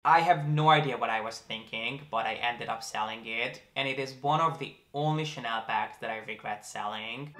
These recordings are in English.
I have no idea what I was thinking, but I ended up selling it, and it is one of the only Chanel bags that I regret selling.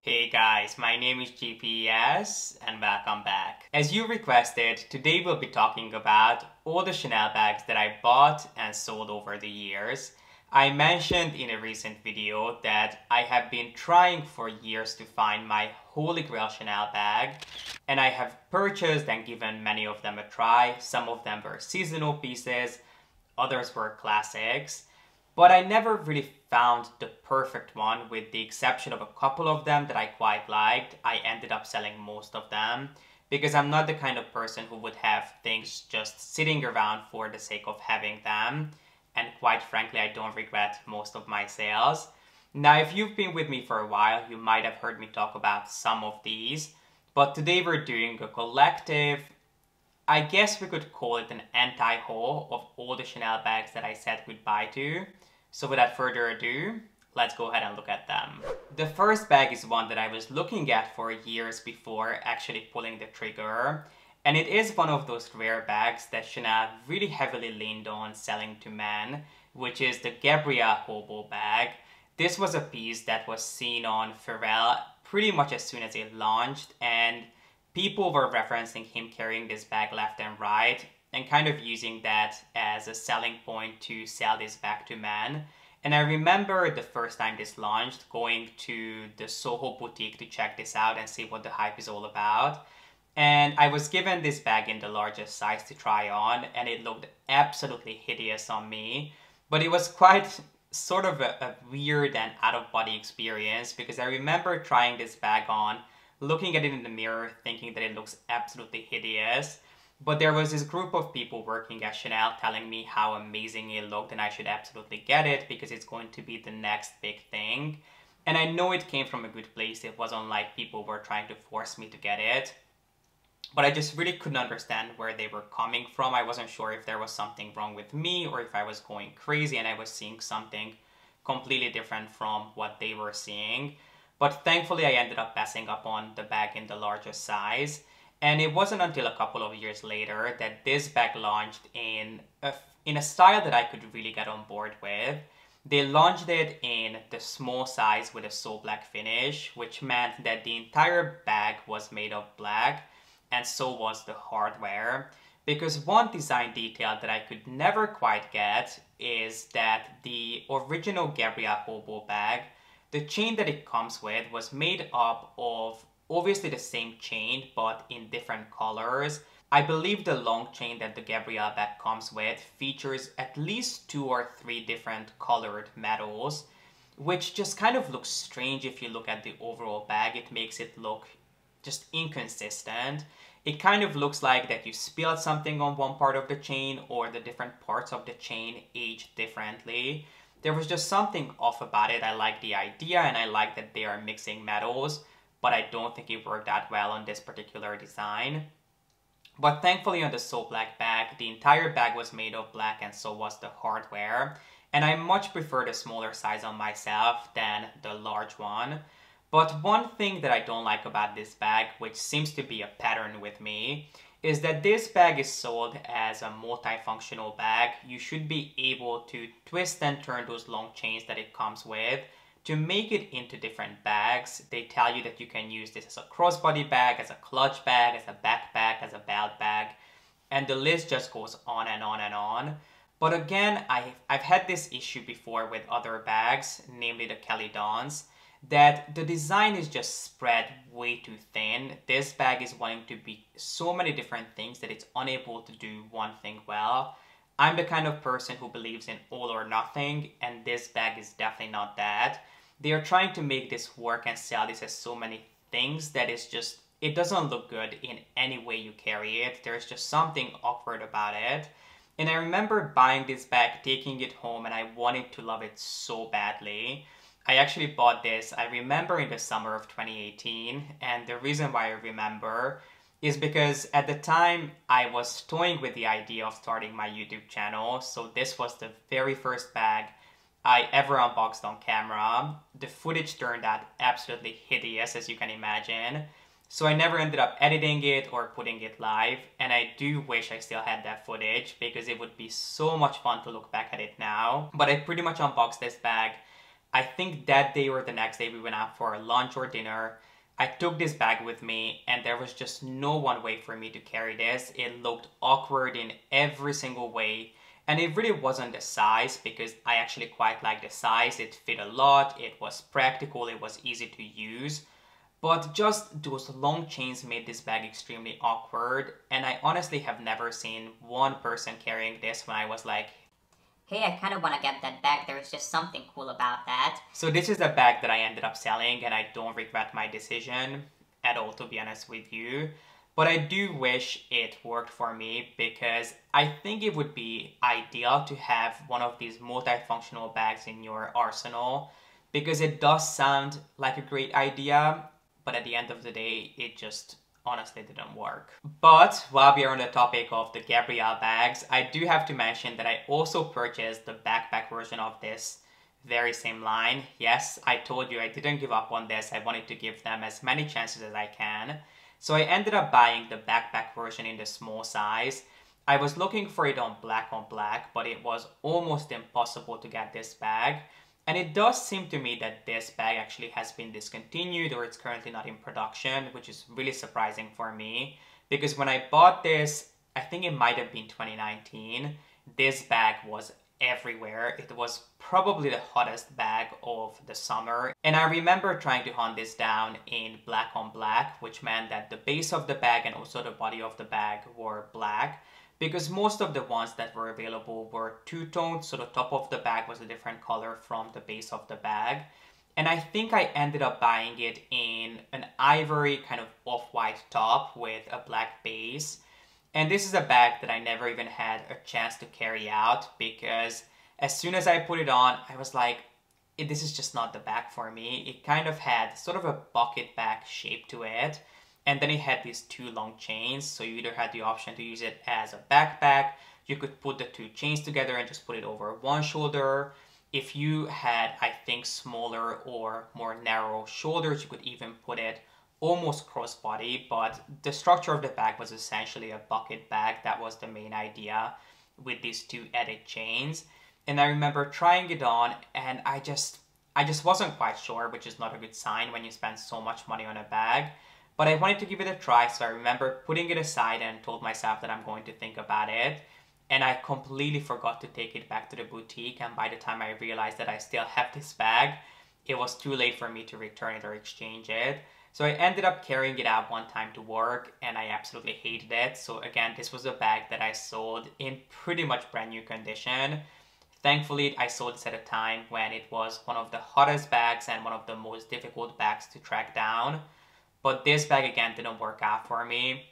Hey guys, my name is G.P.S. and welcome back. As you requested, today we'll be talking about all the Chanel bags that I bought and sold over the years. I mentioned in a recent video that I have been trying for years to find my holy grail Chanel bag, and I have purchased and given many of them a try. Some of them were seasonal pieces, others were classics. But I never really found the perfect one, with the exception of a couple of them that I quite liked. I ended up selling most of them because I'm not the kind of person who would have things just sitting around for the sake of having them. And quite frankly, I don't regret most of my sales. Now, if you've been with me for a while, you might have heard me talk about some of these. But today we're doing a collective, I guess we could call it an anti-haul of all the Chanel bags that I said goodbye to. So without further ado, let's go ahead and look at them. The first bag is one that I was looking at for years before actually pulling the trigger. And it is one of those rare bags that Chanel really heavily leaned on selling to men, which is the Gabrielle Hobo bag. This was a piece that was seen on Pharrell pretty much as soon as it launched, and people were referencing him carrying this bag left and right, and kind of using that as a selling point to sell this bag to men. And I remember the first time this launched, going to the Soho boutique to check this out and see what the hype is all about. And I was given this bag in the largest size to try on, and it looked absolutely hideous on me. But it was quite sort of a weird and out-of-body experience, because I remember trying this bag on, looking at it in the mirror, thinking that it looks absolutely hideous. But there was this group of people working at Chanel telling me how amazing it looked and I should absolutely get it because it's going to be the next big thing. And I know it came from a good place. It wasn't like people were trying to force me to get it. But I just really couldn't understand where they were coming from. I wasn't sure if there was something wrong with me or if I was going crazy and I was seeing something completely different from what they were seeing. But thankfully I ended up passing up on the bag in the largest size. And it wasn't until a couple of years later that this bag launched in a style that I could really get on board with. They launched it in the small size with a so black finish, which meant that the entire bag was made of black, and so was the hardware. Because one design detail that I could never quite get is that the original Gabrielle Hobo bag, the chain that it comes with was made up of obviously the same chain, but in different colors. I believe the long chain that the Gabrielle bag comes with features at least 2 or 3 different colored metals, which just kind of looks strange if you look at the overall bag. It makes it look just inconsistent. It kind of looks like that you spilled something on one part of the chain, or the different parts of the chain age differently. There was just something off about it. I like the idea and I like that they are mixing metals, but I don't think it worked out well on this particular design. But thankfully on the So Black bag, the entire bag was made of black and so was the hardware. And I much prefer the smaller size on myself than the large one. But one thing that I don't like about this bag, which seems to be a pattern with me, is that this bag is sold as a multifunctional bag. You should be able to twist and turn those long chains that it comes with to make it into different bags. They tell you that you can use this as a crossbody bag, as a clutch bag, as a backpack, as a belt bag, and the list just goes on and on and on. But again, I've had this issue before with other bags, namely the Kelly Dons, that the design is just spread way too thin. This bag is wanting to be so many different things that it's unable to do one thing well. I'm the kind of person who believes in all or nothing, and this bag is definitely not that. They are trying to make this work and sell this as so many things that it's just, it doesn't look good in any way you carry it. There's just something awkward about it. And I remember buying this bag, taking it home, and I wanted to love it so badly. I actually bought this, I remember, in the summer of 2018, and the reason why I remember is because at the time I was toying with the idea of starting my YouTube channel, so this was the very first bag I ever unboxed on camera. The footage turned out absolutely hideous, as you can imagine. So I never ended up editing it or putting it live, and I do wish I still had that footage because it would be so much fun to look back at it now. But I pretty much unboxed this bag. I think that day or the next day we went out for lunch or dinner. I took this bag with me and there was just no one way for me to carry this. It looked awkward in every single way. And it really wasn't the size because I actually quite like the size. It fit a lot, it was practical, it was easy to use. But just those long chains made this bag extremely awkward, and I honestly have never seen one person carrying this when I was like, hey, I kind of want to get that bag. There's just something cool about that. So this is a bag that I ended up selling, and I don't regret my decision at all, to be honest with you. But I do wish it worked for me because I think it would be ideal to have one of these multifunctional bags in your arsenal because it does sound like a great idea, but at the end of the day, it just honestly didn't work. But while we are on the topic of the Gabrielle bags, I do have to mention that I also purchased the backpack version of this very same line. Yes, I told you I didn't give up on this. I wanted to give them as many chances as I can. So I ended up buying the backpack version in the small size. I was looking for it on black, but it was almost impossible to get this bag. And it does seem to me that this bag actually has been discontinued or it's currently not in production, which is really surprising for me. Because when I bought this, I think it might have been 2019, this bag was everywhere. It was probably the hottest bag of the summer. And I remember trying to hunt this down in black on black, which meant that the base of the bag and also the body of the bag were black. Because most of the ones that were available were two-toned, so the top of the bag was a different color from the base of the bag. And I think I ended up buying it in an ivory kind of off-white top with a black base. And this is a bag that I never even had a chance to carry out because as soon as I put it on, I was like, this is just not the bag for me. It kind of had sort of a bucket bag shape to it. And then it had these two long chains, so you either had the option to use it as a backpack, you could put the two chains together and just put it over one shoulder. If you had, I think, smaller or more narrow shoulders, you could even put it almost crossbody, but the structure of the bag was essentially a bucket bag. That was the main idea with these two added chains. And I remember trying it on and I just wasn't quite sure, which is not a good sign when you spend so much money on a bag. But I wanted to give it a try, so I remember putting it aside and told myself that I'm going to think about it. And I completely forgot to take it back to the boutique, and by the time I realized that I still have this bag, it was too late for me to return it or exchange it. So I ended up carrying it out one time to work, and I absolutely hated it. So again, this was a bag that I sold in pretty much brand new condition. Thankfully, I sold this at a time when it was one of the hottest bags and one of the most difficult bags to track down. But this bag again didn't work out for me.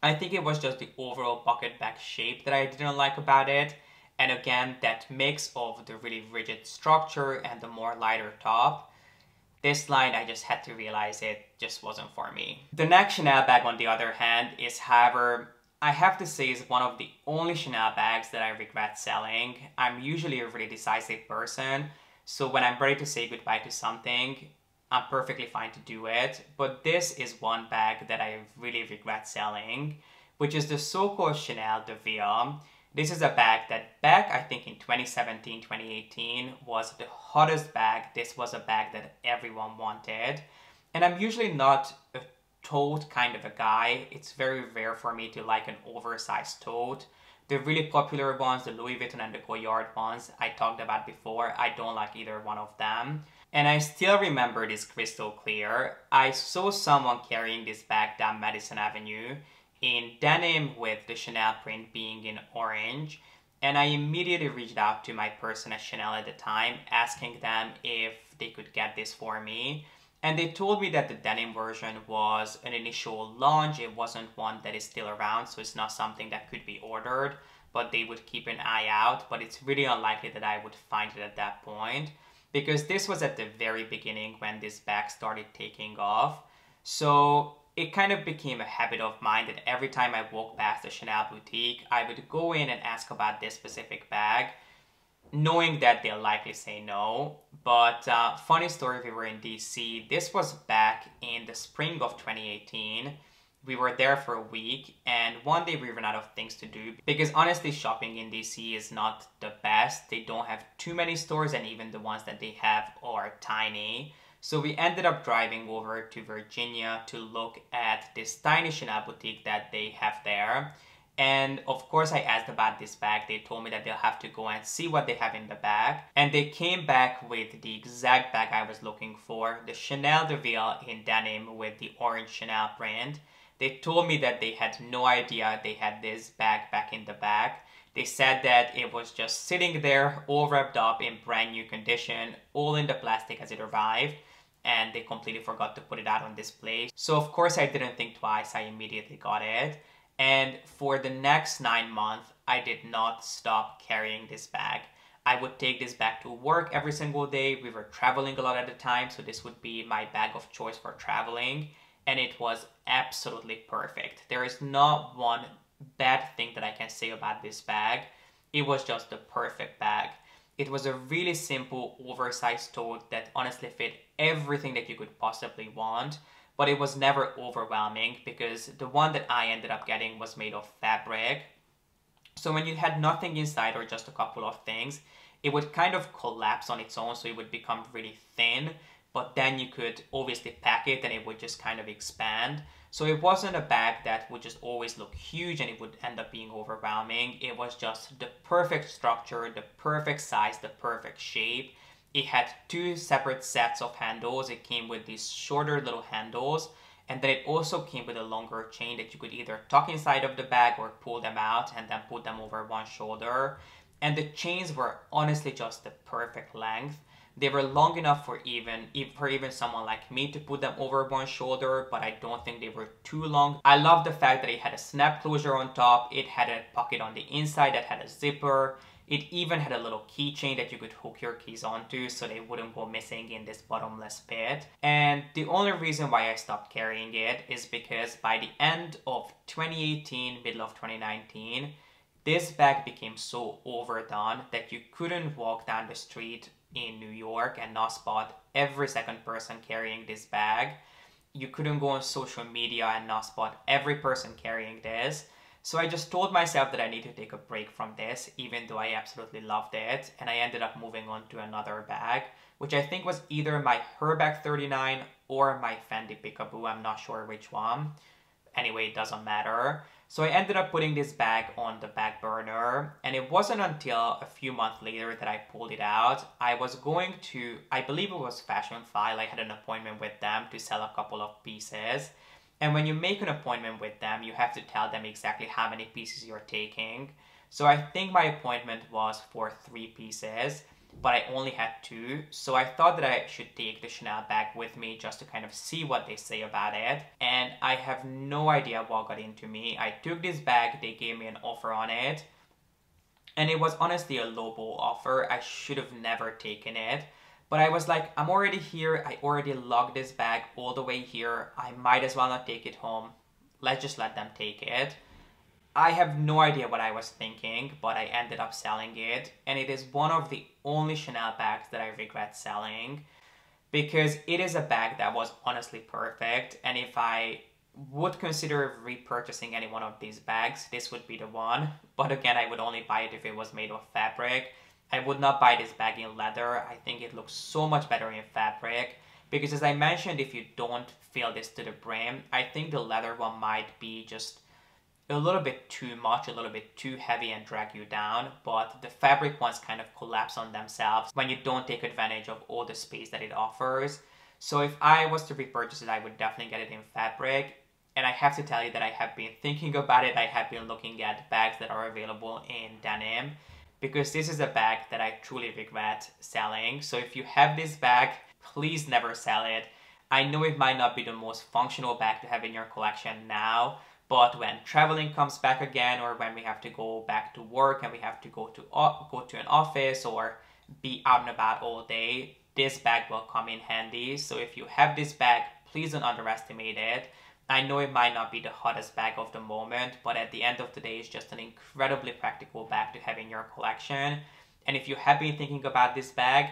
I think it was just the overall bucket bag shape that I didn't like about it. And again, that mix of the really rigid structure and the more lighter top. This line, I just had to realize it just wasn't for me. The next Chanel bag, on the other hand, is, however, I have to say is one of the only Chanel bags that I regret selling. I'm usually a really decisive person, so when I'm ready to say goodbye to something, I'm perfectly fine to do it, but this is one bag that I really regret selling, which is the so-called Chanel de Ville. This is a bag that back, I think in 2017, 2018, was the hottest bag. This was a bag that everyone wanted. And I'm usually not a tote kind of a guy. It's very rare for me to like an oversized tote. The really popular ones, the Louis Vuitton and the Goyard ones, I talked about before. I don't like either one of them. And I still remember this crystal clear. I saw someone carrying this bag down Madison Avenue in denim with the Chanel print being in orange. And I immediately reached out to my person at Chanel at the time, asking them if they could get this for me. And they told me that the denim version was an initial launch. It wasn't one that is still around, so it's not something that could be ordered, but they would keep an eye out. But it's really unlikely that I would find it at that point, because this was at the very beginning when this bag started taking off. So it kind of became a habit of mine that every time I walked past the Chanel boutique, I would go in and ask about this specific bag. knowing that they'll likely say no. But funny story, we were in DC. This was back in the spring of 2018. We were there for a week, and one day we ran out of things to do because honestly, shopping in DC is not the best. They don't have too many stores, and even the ones that they have are tiny. So we ended up driving over to Virginia to look at this tiny Chanel boutique that they have there. And of course, I asked about this bag. They told me that they'll have to go and see what they have in the bag. And they came back with the exact bag I was looking for, the Chanel de Ville in denim with the orange Chanel print. They told me that they had no idea they had this bag back in the bag. They said that it was just sitting there, all wrapped up in brand new condition, all in the plastic as it arrived, and they completely forgot to put it out on display. So of course I didn't think twice, I immediately got it. And for the next 9 months, I did not stop carrying this bag. I would take this bag to work every single day. We were traveling a lot at the time, so this would be my bag of choice for traveling. And it was absolutely perfect. There is not one bad thing that I can say about this bag. It was just the perfect bag. It was a really simple, oversized tote that honestly fit everything that you could possibly want. But it was never overwhelming because the one that I ended up getting was made of fabric. So when you had nothing inside or just a couple of things, it would kind of collapse on its own, so it would become really thin. But then you could obviously pack it and it would just kind of expand. So it wasn't a bag that would just always look huge and it would end up being overwhelming. It was just the perfect structure, the perfect size, the perfect shape. It had 2 separate sets of handles. It came with these shorter little handles, and then it also came with a longer chain that you could either tuck inside of the bag or pull them out and then put them over one shoulder. And the chains were honestly just the perfect length. They were long enough for even someone like me to put them over one shoulder, but I don't think they were too long. I love the fact that it had a snap closure on top. It had a pocket on the inside that had a zipper. It even had a little keychain that you could hook your keys onto so they wouldn't go missing in this bottomless pit. And the only reason why I stopped carrying it is because by the end of 2018, middle of 2019, this bag became so overdone that you couldn't walk down the street in New York and not spot every second person carrying this bag. You couldn't go on social media and not spot every person carrying this. So I just told myself that I need to take a break from this, even though I absolutely loved it. And I ended up moving on to another bag, which I think was either my Hermes 39 or my Fendi Peekaboo. I'm not sure which one. Anyway, it doesn't matter. So I ended up putting this bag on the back burner, and it wasn't until a few months later that I pulled it out. I was going to, I believe it was Fashion File. I had an appointment with them to sell a couple of pieces. And when you make an appointment with them, you have to tell them exactly how many pieces you're taking. So I think my appointment was for 3 pieces, but I only had 2. So I thought that I should take the Chanel bag with me just to kind of see what they say about it. And I have no idea what got into me. I took this bag, they gave me an offer on it. And it was honestly a lowball offer. I should have never taken it. But I was like, I'm already here. I already lugged this bag all the way here. I might as well not take it home. Let's just let them take it. I have no idea what I was thinking, but I ended up selling it. And it is one of the only Chanel bags that I regret selling, because it is a bag that was honestly perfect. And if I would consider repurchasing any one of these bags, this would be the one. But again, I would only buy it if it was made of fabric. I would not buy this bag in leather. I think it looks so much better in fabric. Because as I mentioned, if you don't fill this to the brim, I think the leather one might be just a little bit too much, a little bit too heavy and drag you down. But the fabric ones kind of collapse on themselves when you don't take advantage of all the space that it offers. So if I was to repurchase it, I would definitely get it in fabric. And I have to tell you that I have been thinking about it. I have been looking at bags that are available in denim, because this is a bag that I truly regret selling. So if you have this bag, please never sell it. I know it might not be the most functional bag to have in your collection now, but when traveling comes back again, or when we have to go back to work and we have to go to an office or be out and about all day, this bag will come in handy. So if you have this bag, please don't underestimate it. I know it might not be the hottest bag of the moment, but at the end of the day, it's just an incredibly practical bag to have in your collection. And if you have been thinking about this bag,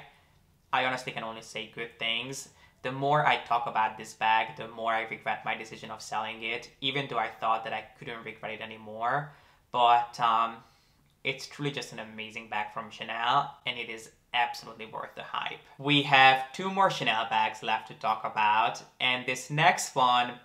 I honestly can only say good things. The more I talk about this bag, the more I regret my decision of selling it, even though I thought that I couldn't regret it anymore. But it's truly just an amazing bag from Chanel, and it is absolutely worth the hype. We have 2 more Chanel bags left to talk about, and this next one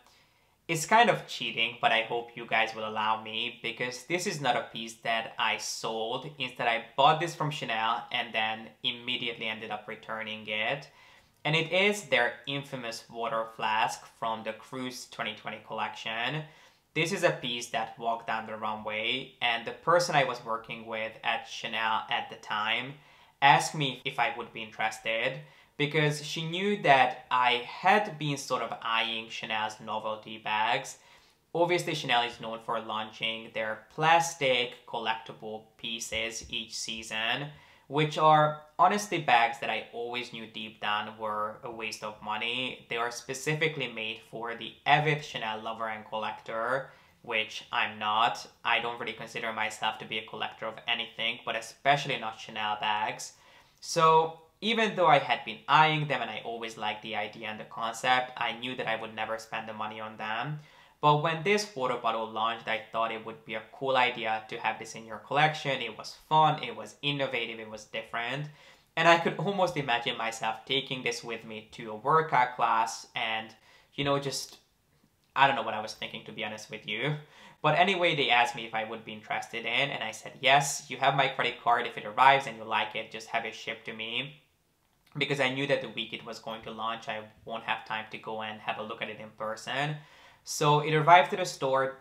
is kind of cheating, but I hope you guys will allow me, because this is not a piece that I sold. Instead, I bought this from Chanel and then immediately ended up returning it. And it is their infamous water flask from the Cruise 2020 collection. This is a piece that walked down the runway, and the person I was working with at Chanel at the time asked me if I would be interested, because she knew that I had been sort of eyeing Chanel's novelty bags. Obviously, Chanel is known for launching their plastic collectible pieces each season, which are honestly bags that I always knew deep down were a waste of money. They are specifically made for the avid Chanel lover and collector, which I'm not. I don't really consider myself to be a collector of anything, but especially not Chanel bags. So even though I had been eyeing them and I always liked the idea and the concept, I knew that I would never spend the money on them. But when this water bottle launched, I thought it would be a cool idea to have this in your collection. It was fun, it was innovative, it was different. And I could almost imagine myself taking this with me to a workout class and, you know, just, I don't know what I was thinking, to be honest with you. But anyway, they asked me if I would be interested in, and I said, yes, you have my credit card. If it arrives and you like it, just have it shipped to me. Because I knew that the week it was going to launch, I won't have time to go and have a look at it in person. So it arrived to the store.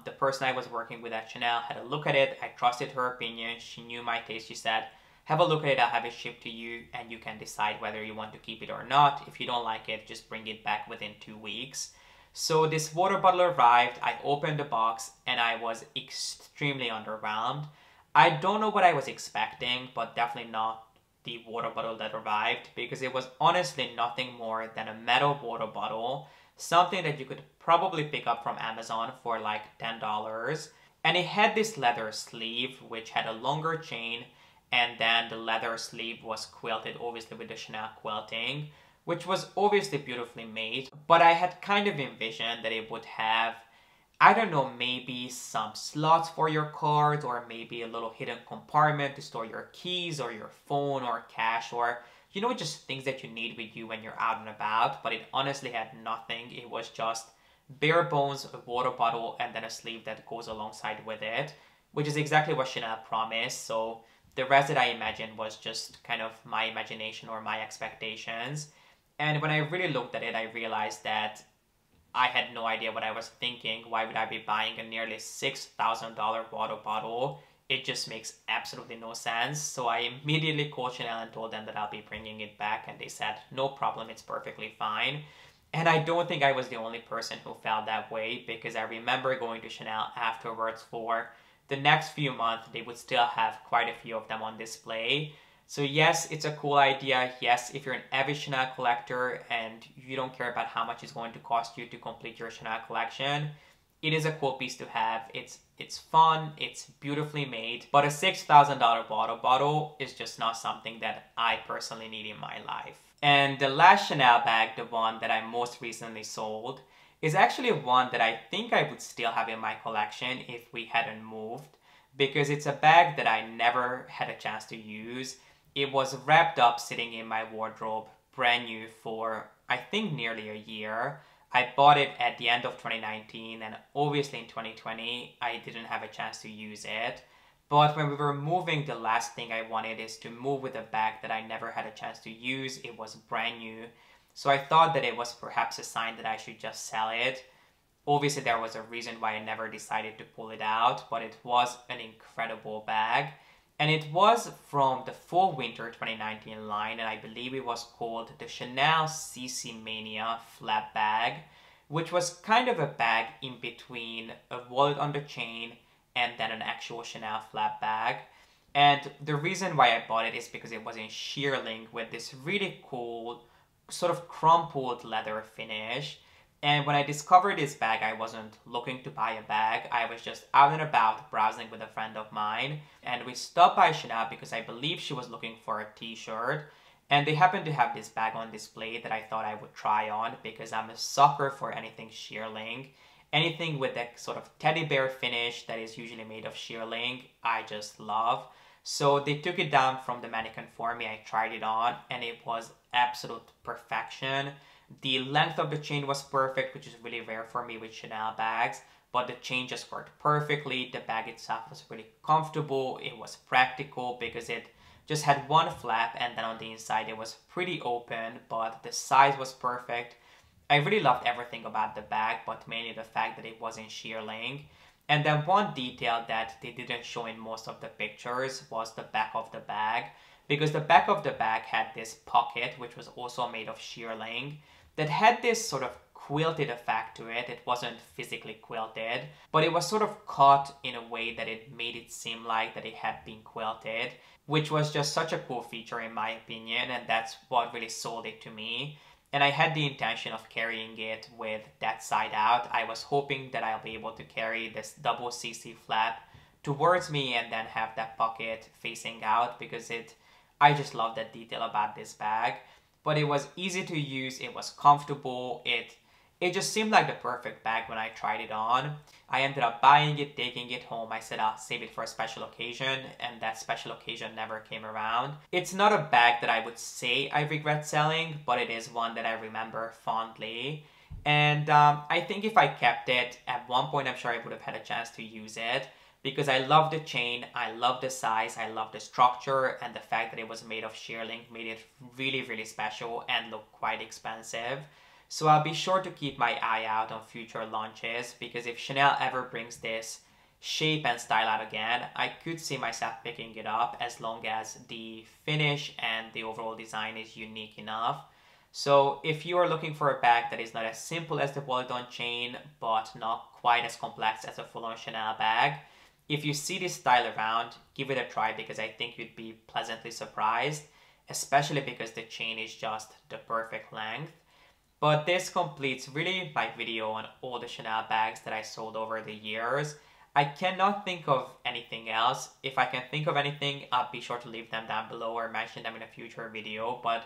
The person I was working with at Chanel had a look at it. I trusted her opinion. She knew my taste. She said, have a look at it. I'll have it shipped to you and you can decide whether you want to keep it or not. If you don't like it, just bring it back within 2 weeks. So this water bottle arrived. I opened the box and I was extremely underwhelmed. I don't know what I was expecting, but definitely not the water bottle that arrived, because it was honestly nothing more than a metal water bottle, something that you could probably pick up from Amazon for like $10. And it had this leather sleeve which had a longer chain, and then the leather sleeve was quilted obviously with the Chanel quilting, which was obviously beautifully made. But I had kind of envisioned that it would have, I don't know, maybe some slots for your cards, or maybe a little hidden compartment to store your keys or your phone or cash, or, you know, just things that you need with you when you're out and about. But it honestly had nothing. It was just bare bones, a water bottle, and then a sleeve that goes alongside with it, which is exactly what Chanel promised. So the rest that I imagined was just kind of my imagination or my expectations. And when I really looked at it, I realized that I had no idea what I was thinking. Why would I be buying a nearly $6,000 water bottle? It just makes absolutely no sense. So I immediately called Chanel and told them that I'll be bringing it back, and they said, no problem, it's perfectly fine. And I don't think I was the only person who felt that way, because I remember going to Chanel afterwards for the next few months. They would still have quite a few of them on display. So yes, it's a cool idea. Yes, if you're an avid Chanel collector and you don't care about how much it's going to cost you to complete your Chanel collection, it is a cool piece to have. It's fun, it's beautifully made, but a $6,000 water bottle is just not something that I personally need in my life. And the last Chanel bag, the one that I most recently sold, is actually one that I think I would still have in my collection if we hadn't moved, because it's a bag that I never had a chance to use. It was wrapped up sitting in my wardrobe, brand new, for I think nearly a year. I bought it at the end of 2019, and obviously in 2020 I didn't have a chance to use it. But when we were moving, the last thing I wanted is to move with a bag that I never had a chance to use. It was brand new. So I thought that it was perhaps a sign that I should just sell it. Obviously there was a reason why I never decided to pull it out, but it was an incredible bag. And it was from the Fall Winter 2019 line, and I believe it was called the Chanel CC Mania Flap Bag, which was kind of a bag in between a wallet on the chain and then an actual Chanel flap bag. And the reason why I bought it is because it was in shearling with this really cool sort of crumpled leather finish. And when I discovered this bag, I wasn't looking to buy a bag. I was just out and about browsing with a friend of mine. And we stopped by Chanel because I believe she was looking for a t-shirt. And they happened to have this bag on display that I thought I would try on because I'm a sucker for anything shearling. Anything with that sort of teddy bear finish that is usually made of shearling, I just love. So they took it down from the mannequin for me. I tried it on and it was absolute perfection. The length of the chain was perfect, which is really rare for me with Chanel bags, but the chain just worked perfectly. The bag itself was really comfortable. It was practical because it just had one flap and then on the inside it was pretty open, but the size was perfect. I really loved everything about the bag, but mainly the fact that it wasn't shearling. And then one detail that they didn't show in most of the pictures was the back of the bag, because the back of the bag had this pocket, which was also made of shearling, that had this sort of quilted effect to it. It wasn't physically quilted, but it was sort of cut in a way that it made it seem like that it had been quilted, which was just such a cool feature in my opinion, and that's what really sold it to me. And I had the intention of carrying it with that side out. I was hoping that I'll be able to carry this double CC flap towards me and then have that pocket facing out because I just love that detail about this bag. But it was easy to use, it was comfortable, it just seemed like the perfect bag when I tried it on. I ended up buying it, taking it home. I said I'll save it for a special occasion, and that special occasion never came around. It's not a bag that I would say I regret selling, but it is one that I remember fondly. And I think if I kept it, at one point I'm sure I would have had a chance to use it, because I love the chain, I love the size, I love the structure, and the fact that it was made of shearling made it really, really special and look quite expensive. So I'll be sure to keep my eye out on future launches, because if Chanel ever brings this shape and style out again, I could see myself picking it up as long as the finish and the overall design is unique enough. So if you are looking for a bag that is not as simple as the bolt-on chain, but not quite as complex as a full-on Chanel bag, if you see this style around, give it a try because I think you'd be pleasantly surprised, especially because the chain is just the perfect length. But this completes really my video on all the Chanel bags that I sold over the years. I cannot think of anything else. If I can think of anything, I'll be sure to leave them down below or mention them in a future video, but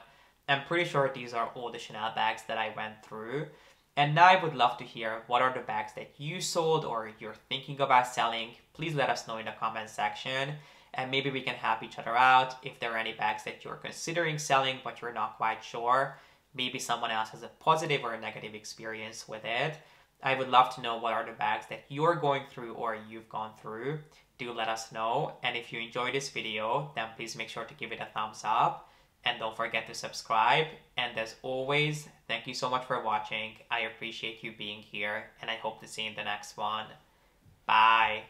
I'm pretty sure these are all the Chanel bags that I went through. And now I would love to hear what are the bags that you sold or you're thinking about selling. Please let us know in the comment section and maybe we can help each other out. If there are any bags that you're considering selling but you're not quite sure, maybe someone else has a positive or a negative experience with it. I would love to know what are the bags that you're going through or you've gone through. Do let us know. And if you enjoyed this video, then please make sure to give it a thumbs up. And don't forget to subscribe. And as always, thank you so much for watching. I appreciate you being here and I hope to see you in the next one. Bye.